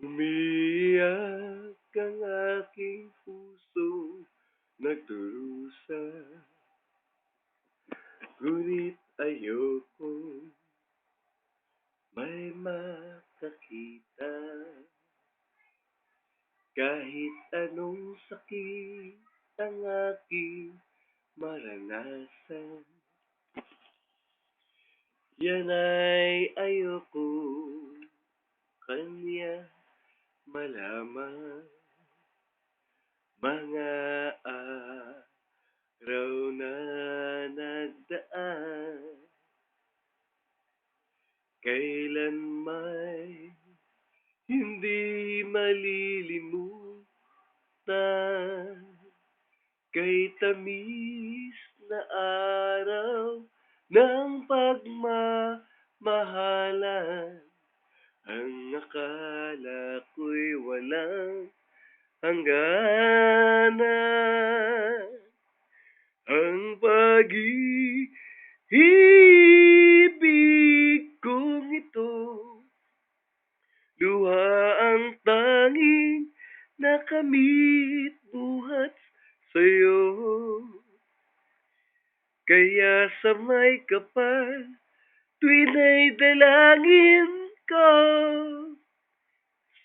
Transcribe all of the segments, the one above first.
Umiiyak ang aking puso, nagdurusa, ngunit ayokong may makakita. Kahit anong sakit ang aking maranasan, yan ay ayoko kanya malaman. Mga araw na nagdaan, kailan may hindi malilimutan. Kay tamis na araw ng pagmamahalan, ang akala ko'y walang hangganan. Ang pag-ibig kong ito, luha ang tanging nakamit buhat sa'yo. Kaya sa may kapal, tuwina'y dalangin ko,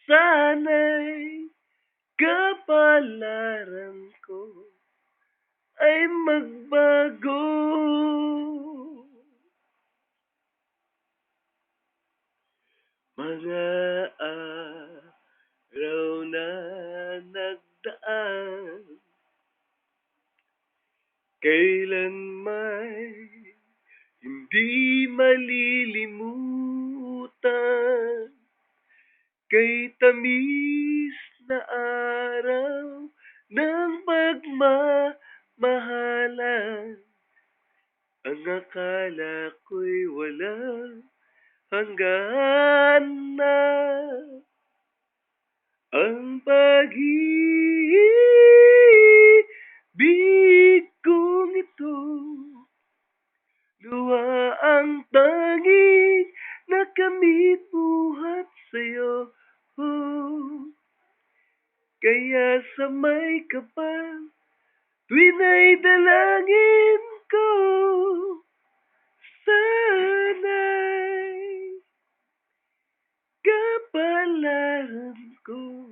sana'y kapalaran ko ay magbago. Mga araw na nagdaan, kailan may hindi malilimutan. Kay tamis na araw ng pagmamahalan, ang akala ko'y walang hangganan. Ang pag-ibig kong ito, luha ang tanging nakamit buhat sa'yo. Kaya sa may kapal, tuwina'y dalangin ko, sana'y kapalaran ko